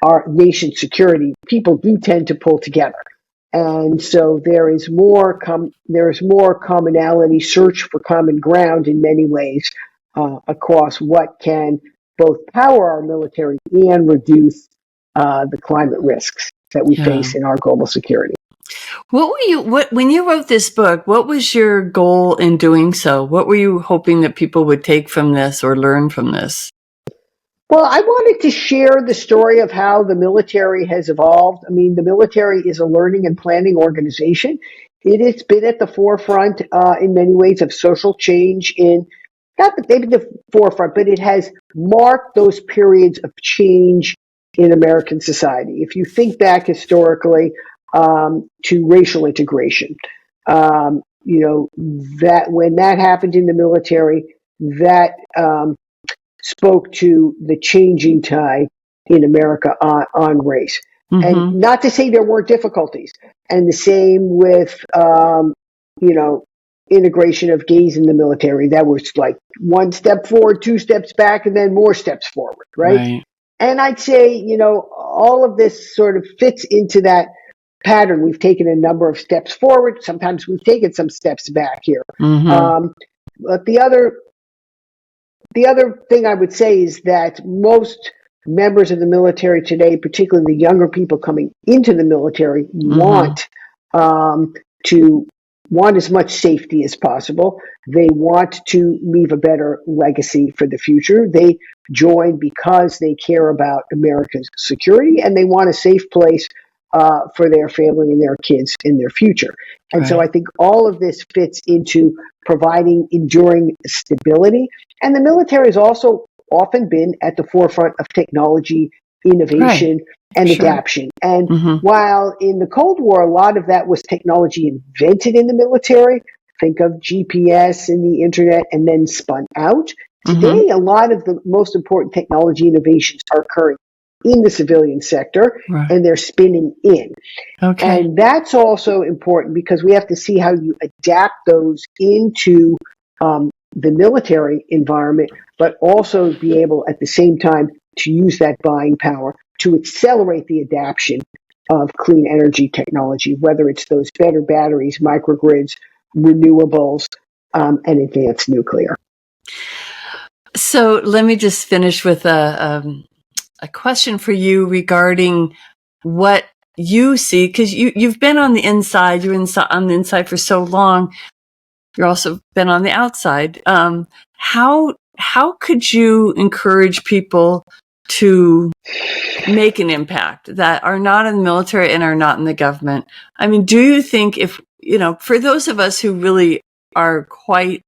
our nation's security. People do tend to pull together. And so there is more commonality, search for common ground in many ways across what can both power our military and reduce the climate risks that we face in our global security. When you wrote this book, what was your goal in doing so? What were you hoping that people would take from this or learn from this? Well, I wanted to share the story of how the military has evolved. I mean, the military is a learning and planning organization. It has been at the forefront in many ways of social change not that maybe the forefront, but it has marked those periods of change in American society. If you think back historically to racial integration, that when that happened in the military, that spoke to the changing tide in America on race. Mm-hmm. And not to say there weren't difficulties. And the same with, integration of gays in the military. That was like one step forward, two steps back, and then more steps forward, right? And I'd say, all of this sort of fits into that pattern. We've taken a number of steps forward. Sometimes we've taken some steps back here. Mm-hmm. But the other thing I would say is that most members of the military today, particularly the younger people coming into the military, mm-hmm. want as much safety as possible. They want to leave a better legacy for the future. They join because they care about America's security and they want a safe place for their family and their kids in their future. And so I think all of this fits into providing enduring stability. And the military has also often been at the forefront of technology, innovation, and adaptation. And while in the Cold War, a lot of that was technology invented in the military, think of GPS and the internet, and then spun out. Today, a lot of the most important technology innovations are occurring in the civilian sector, and they're spinning in. And that's also important because we have to see how you adapt those into the military environment, but also be able at the same time to use that buying power to accelerate the adoption of clean energy technology, whether it's those better batteries, microgrids, renewables, and advanced nuclear. So let me just finish with a question for you regarding what you see, because you've been on the inside, on the inside for so long. You've also been on the outside. How could you encourage people to make an impact that are not in the military and are not in the government? I mean, do you think for those of us who really are quite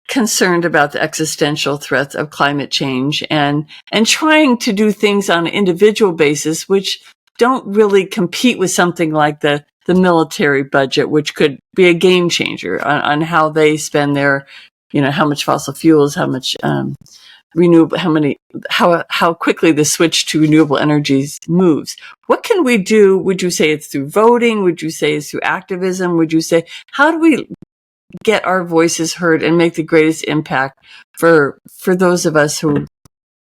concerned about the existential threats of climate change and trying to do things on an individual basis, which don't really compete with something like the military budget, which could be a game changer on how they spend their, how much fossil fuels, how much renewable, how quickly the switch to renewable energies moves. What can we do? Would you say it's through voting? Would you say it's through activism? Would you say, how do we get our voices heard and make the greatest impact for those of us who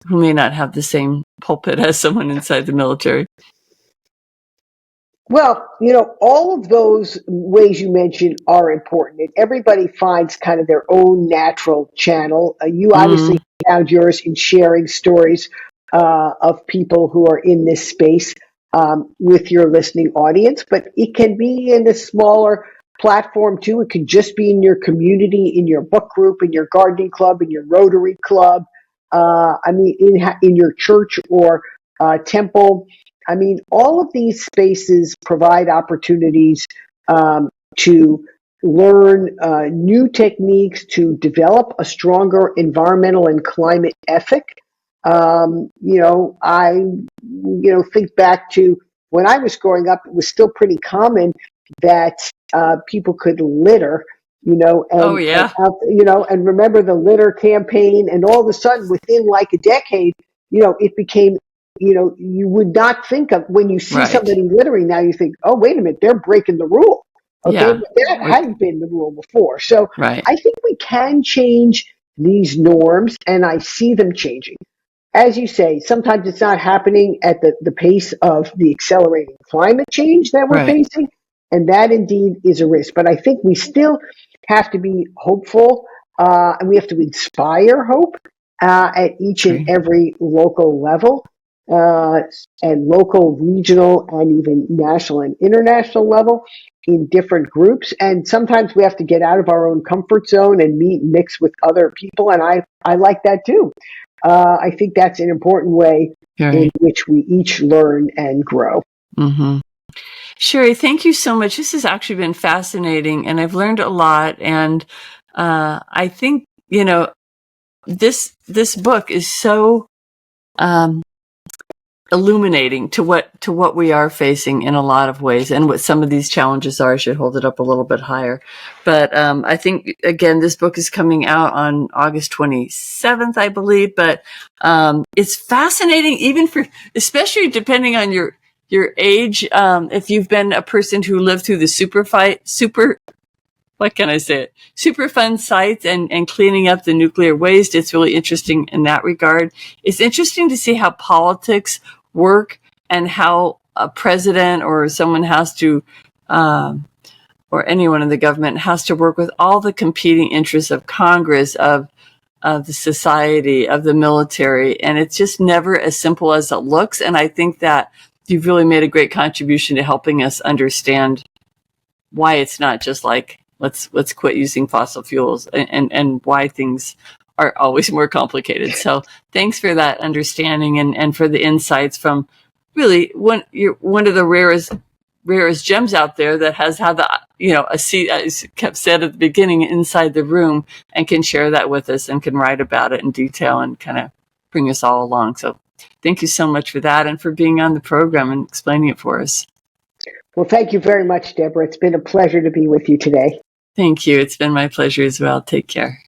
may not have the same pulpit as someone inside the military? Well, all of those ways you mentioned are important, and everybody finds kind of their own natural channel. You obviously found yours in sharing stories of people who are in this space with your listening audience, but it can be in a smaller platform too. It could just be in your community, in your book group, in your gardening club, in your Rotary club. In your church or temple. I mean, all of these spaces provide opportunities to learn new techniques, to develop a stronger environmental and climate ethic. I think back to when I was growing up, it was still pretty common that people could litter. And remember the litter campaign, and all of a sudden, within like a decade, it became, you would not think of when you see somebody littering now, you think, oh, wait a minute, they're breaking the rule. Okay, Yeah. but that hadn't been the rule before. So Right. I think we can change these norms, and I see them changing. As you say, sometimes it's not happening at the pace of the accelerating climate change that we're Right. facing, and that indeed is a risk. But I think we still have to be hopeful, and we have to inspire hope at each and Agree. every local level, uh, and local, regional, and even national and international level in different groups. And sometimes we have to get out of our own comfort zone and meet and mix with other people. And I like that too. I think that's an important way in Right. which we each learn and grow. Mm-hmm. Sherri, thank you so much. This has actually been fascinating, and I've learned a lot. And I think this book is so illuminating to what we are facing in a lot of ways, and what some of these challenges are. I should hold it up a little bit higher. But I think, again, this book is coming out on August 27th, I believe. But it's fascinating, even especially depending on your age. If you've been a person who lived through the Superfund sites and cleaning up the nuclear waste, it's really interesting in that regard. It's interesting to see how politics work, and how a president or someone has to, or anyone in the government has to work with all the competing interests of Congress, of the society, of the military. And it's just never as simple as it looks. And I think that you've really made a great contribution to helping us understand why it's not just like, let's quit using fossil fuels, and why things are always more complicated. So thanks for that understanding, and for the insights from really you're one of the rarest gems out there that has had a seat, as kept said at the beginning, inside the room, and can share that with us and can write about it in detail and kind of bring us all along. So thank you so much for that, and for being on the program and explaining it for us. Well, thank you very much, Deborah. It's been a pleasure to be with you today. Thank you. It's been my pleasure as well. Take care.